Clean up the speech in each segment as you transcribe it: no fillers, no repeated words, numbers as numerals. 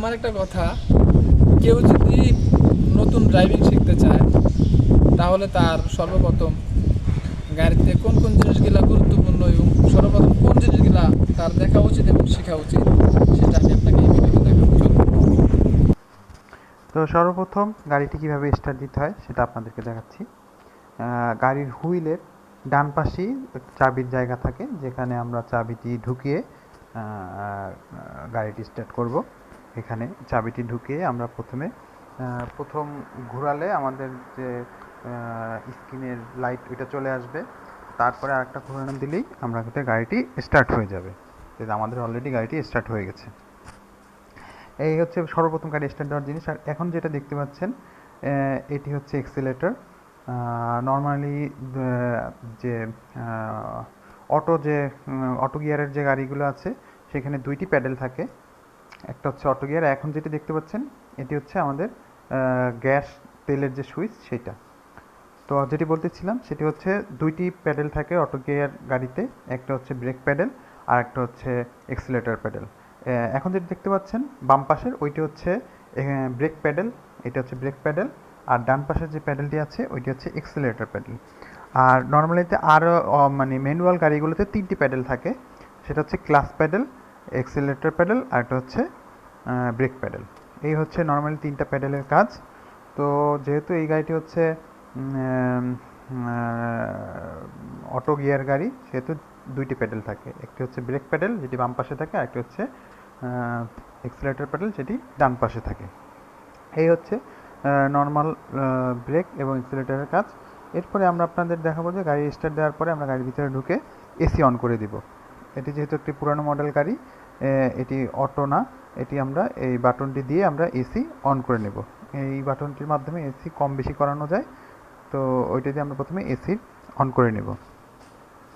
আমার একটা কথা, কেউ যদি নতুন ড্রাইভিং শিখতে চায় তাহলে তার সর্বপ্রথম গাড়িতে কোন কোন জিনিসগুলা গুরুত্বপূর্ণ এবং সর্বপ্রথম কোন জিনিসগুলা তার দেখা উচিত এবং শেখা উচিত সেটা আমি আপনাকে এই ভিডিওতে দেখাবো। তো সর্বপ্রথম গাড়িটি কিভাবে স্টার্ট দিতে হয় সেটা আপনাদেরকে দেখাচ্ছি। গাড়ির হুইলের ডান পাশেই চাবির জায়গা থাকে, যেখানে আমরা চাবিটি ঢুকিয়ে গাড়িটি স্টার্ট করব। এখানে চাবিটি ঢুকিয়ে আমরা প্রথম ঘোরালে আমাদের যে স্ক্রিনের লাইট ওইটা চলে আসবে। তারপরে আরেকটা ঘোরানো দিলেই আমরা গাড়িটি স্টার্ট হয়ে যাবে। আমাদের অলরেডি গাড়িটি স্টার্ট হয়ে গেছে। এই হচ্ছে সর্বপ্রথম গাড়ি স্টার্ট দেওয়ার জিনিস। আর এখন যেটা দেখতে পাচ্ছেন এটি হচ্ছে এক্সিলারেটর। নর্মালি যে অটো গিয়ারের যে গাড়িগুলো আছে সেখানে দুইটি প্যাডেল থাকে। একটা হচ্ছে অটো গিয়ার, এখন যেটি দেখতে পাচ্ছেন এটি হচ্ছে আমাদের গ্যাস তেলের যে সুইচ সেটা। তো যেটি বলতেছিলাম সেটি হচ্ছে দুইটি প্যাডেল থাকে অটো গিয়ার গাড়িতে, একটা হচ্ছে ব্রেক প্যাডেল আর একটা হচ্ছে এক্সিলারেটর প্যাডেল। এখন যেটি দেখতে পাচ্ছেন বাম পাশের ওইটি হচ্ছে ব্রেক প্যাডেল, এটা হচ্ছে ব্রেক প্যাডেল। আর ডান পাশের যে প্যাডেলটি আছে ওইটি হচ্ছে এক্সিলারেটর প্যাডেল। আর নর্মালিতে আরও মানে ম্যানুয়াল গাড়িগুলোতে তিনটি প্যাডেল থাকে, সেটা হচ্ছে ক্লাচ প্যাডেল, এক্সিলারেটর প্যাডেল আর একটা হচ্ছে ব্রেক প্যাডেল। এই হচ্ছে নর্মালি তিনটা প্যাডেলের কাজ। তো যেহেতু এই গাড়িটি হচ্ছে অটো গিয়ার গাড়ি, সেহেতু দুইটি প্যাডেল থাকে, একটি হচ্ছে ব্রেক প্যাডেল যেটি বাম পাশে থাকে, আর একটি হচ্ছে এক্সিলারেটর প্যাডেল যেটি ডান পাশে থাকে। এই হচ্ছে নর্মাল ব্রেক এবং এক্সিলারেটরের কাজ। এরপরে আমরা আপনাদের দেখাবো যে গাড়ি স্টার্ট দেওয়ার পরে আমরা গাড়ির ভিতরে ঢুকে এসি অন করে দিব। এটি যেহেতু একটি পুরানো মডেল গাড়ি, এটি অটো না, এটি আমরা এই বাটনটি দিয়ে আমরা এসি অন করে নেব। এই বাটনটির মাধ্যমে এসি কম বেশি করানো যায়, তো ওইটা দিয়ে আমরা প্রথমে এসি অন করে নেব।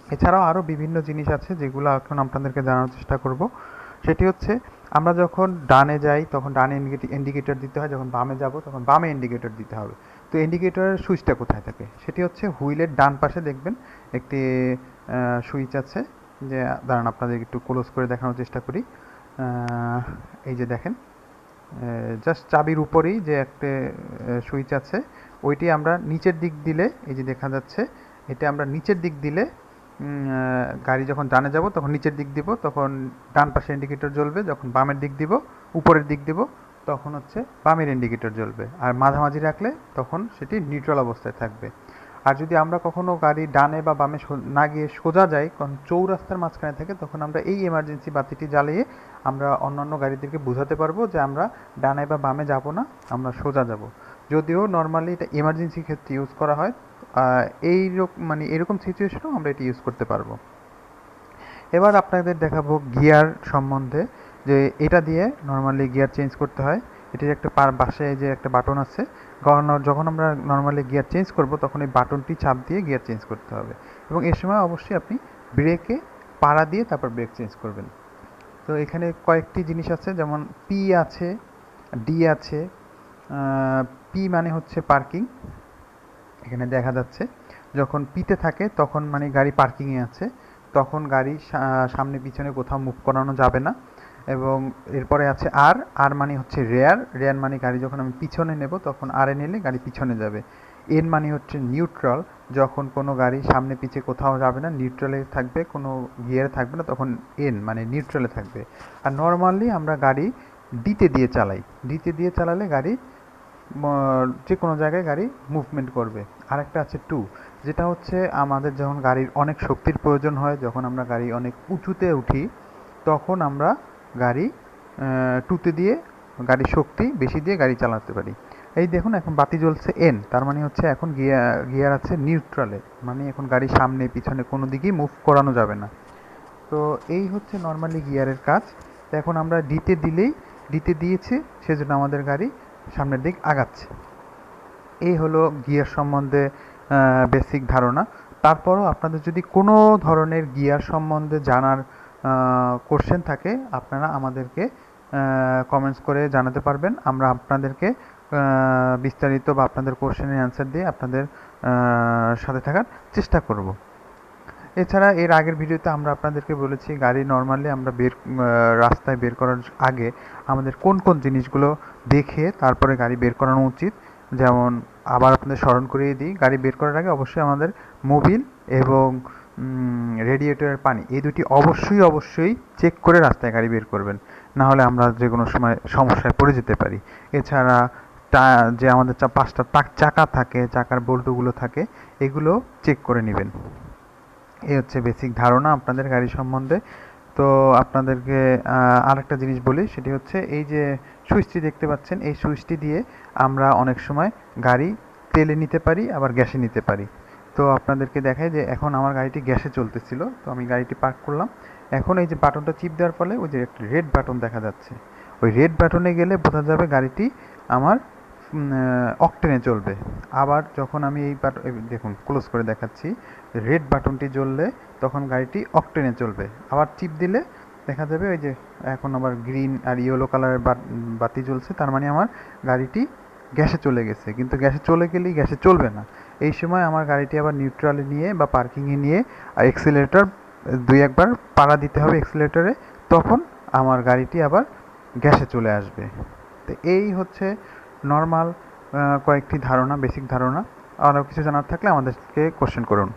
এছাড়াও আরও বিভিন্ন জিনিস আছে যেগুলো এখন আপনাদেরকে জানানোর চেষ্টা করব। সেটি হচ্ছে আমরা যখন ডানে যাই তখন ডানে ইন্ডিকেটর দিতে হয়, যখন বামে যাব তখন বামে ইন্ডিকেটর দিতে হবে। তো ইন্ডিকেটরের সুইচটা কোথায় থাকে? সেটি হচ্ছে হুইলের ডান পাশে দেখবেন একটি সুইচ আছে, যে দাঁড়ান আপনাদের একটু ক্লোজ করে দেখানোর চেষ্টা করি। এই যে দেখেন, জাস্ট চাবির উপরেই যে একটা সুইচ আছে, ওইটি আমরা নিচের দিক দিলে, এই যে দেখা যাচ্ছে, এটা আমরা নিচের দিক দিলে গাড়ি যখন ডানে যাব তখন নিচের দিক দিব, তখন ডান পাশে ইন্ডিকেটর জ্বলবে। যখন বামের দিক দিব, উপরের দিক দিব, তখন হচ্ছে বামের ইন্ডিকেটর জ্বলবে। আর মাঝামাঝি রাখলে তখন সেটি নিউট্রাল অবস্থায় থাকবে। আর যদি আমরা কখনো গাড়ি ডানে বা বামে না গিয়ে সোজা যাই, কারণ চৌরাস্তার মাঝখানে থাকে, তখন আমরা এই এমার্জেন্সি বাতিটি জ্বালিয়ে আমরা অন্যান্য গাড়িদেরকে বোঝাতে পারবো যে আমরা ডানে বা বামে যাব না, আমরা সোজা যাব। যদিও নর্মালি এটা এমার্জেন্সি ক্ষেত্রে ইউজ করা হয়, এরকম সিচুয়েশনেও আমরা এটি ইউজ করতে পারবো। এবার আপনাদের দেখাবো গিয়ার সম্বন্ধে, যে এটা দিয়ে নর্মালি গিয়ার চেঞ্জ করতে হয়। এটির একটা পাশে যে একটা বাটন আছে, যখন আমরা নর্মালি গিয়ার চেঞ্জ করব তখন এই বাটনটি চাপ দিয়ে গিয়ার চেঞ্জ করতে হবে। এবং এর সময় অবশ্যই আপনি ব্রেকে পাড়া দিয়ে তারপর ব্রেক চেঞ্জ করবেন। তো এখানে কয়েকটি জিনিস আছে, যেমন পি আছে, ডি আছে। পি মানে হচ্ছে পার্কিং, এখানে দেখা যাচ্ছে যখন পিতে থাকে তখন মানে গাড়ি পার্কিংয়ে আছে, তখন গাড়ি সামনে পিছনে কোথাও মুভ করানো যাবে না। এবং এরপরে আছে আর, আর মানে হচ্ছে রেয়ার, রেয়ার মানে গাড়ি যখন আমি পিছনে নেব তখন আরে নিলে গাড়ি পিছনে যাবে। এন মানে হচ্ছে নিউট্রাল, যখন কোনো গাড়ি সামনে পিছে কোথাও যাবে না, নিউট্রালে থাকবে, কোনো গিয়ারে থাকবে না, তখন এন মানে নিউট্রালে থাকবে। আর নর্মালি আমরা গাড়ি ডিতে দিয়ে চালাই, ডিতে দিয়ে চালালে গাড়ি যে কোনো জায়গায় গাড়ি মুভমেন্ট করবে। আরেকটা আছে টু, যেটা হচ্ছে আমাদের যখন গাড়ির অনেক শক্তির প্রয়োজন হয়, যখন আমরা গাড়ি অনেক উঁচুতে উঠি, তখন আমরা গাড়ি টুতে দিয়ে গাড়ির শক্তি বেশি দিয়ে গাড়ি চালাতে পারি। এই দেখুন এখন বাতি জ্বলছে এন, তার মানে হচ্ছে এখন গিয়ার আছে নিউট্রালে, মানে এখন গাড়ি সামনে পিছনে কোনো দিকেই মুভ করানো যাবে না। তো এই হচ্ছে নর্মালি গিয়ারের কাজ। তো এখন আমরা ডিতে দিয়েছি, সেজন্য আমাদের গাড়ি সামনের দিক আগাচ্ছে। এই হলো গিয়ার সম্বন্ধে বেসিক ধারণা। তারপরও আপনাদের যদি কোনো ধরনের গিয়ার সম্বন্ধে জানার কোশ্চেন থাকে, আপনারা আমাদেরকে কমেন্টস করে জানাতে পারবেন। আমরা আপনাদেরকে বিস্তারিত বা আপনাদের কোশ্চেনের অ্যান্সার দিয়ে আপনাদের সাথে থাকার চেষ্টা করব। এছাড়া এর আগের ভিডিওতে আমরা আপনাদেরকে বলেছি গাড়ি নর্মালি আমরা রাস্তায় বের করার আগে আমাদের কোন কোন জিনিসগুলো দেখে তারপরে গাড়ি বের করানো উচিত। যেমন আবার আপনাদের স্মরণ করিয়ে দিই, গাড়ি বের করার আগে অবশ্যই আমাদের মোবিল এবং রেডিয়েটরের পানি এই দুটি অবশ্যই চেক করে রাস্তায় গাড়ি বের করবেন, না হলে আমরা যে কোনো সময় সমস্যায় পড়ে যেতে পারি। এছাড়া যে আমাদের পাঁচটা চাকা থাকে, চাকার বল্টুগুলো থাকে, এগুলো চেক করে নেবেন। এই হচ্ছে বেসিক ধারণা আপনাদের গাড়ি সম্বন্ধে। তো আপনাদেরকে আরেকটা জিনিস বলি, সেটি হচ্ছে এই যে সুইচটি দেখতে পাচ্ছেন, এই সুইচটি দিয়ে আমরা অনেক সময় গাড়ি তেলে নিতে পারি আবার গ্যাসে নিতে পারি। তো আপনাদেরকে দেখাই যে এখন আমার গাড়িটি গ্যাসে চলতেছিল, তো আমি গাড়িটি পার্ক করলাম। এখন এই যে বাটনটা চিপ দেওয়ার ফলে ওই যে একটা রেড বাটন দেখা যাচ্ছে, ওই রেড বাটনে গেলে বোঝা যাবে গাড়িটি আমার অকটেনে চলবে। আবার যখন আমি এই দেখুন ক্লোজ করে দেখাচ্ছি, রেড বাটনটি জ্বললে তখন গাড়িটি অকটেনে চলবে। আবার চিপ দিলে দেখা যাবে ওই যে এখন আবার গ্রিন আর ইয়েলো কালারের বাতি জ্বলছে, তার মানে আমার গাড়িটি গ্যাসে চলে গেছে। কিন্তু গ্যাসে চলে গেলেই গ্যাসে চলবে না, এই সময় আমার গাড়িটি আবার নিউট্রালে নিয়ে বা পার্কিংয়ে নিয়ে এক্সিলারেটর দুই একবার পাড়া দিতে হবে এক্সিলারেটরে, তখন আমার গাড়িটি আবার গ্যাসে চলে আসবে। তো এই হচ্ছে নর্মাল কয়েকটি ধারণা, বেসিক ধারণা। আরও কিছু জানার থাকলে আমাদেরকে কোশ্চেন করুন।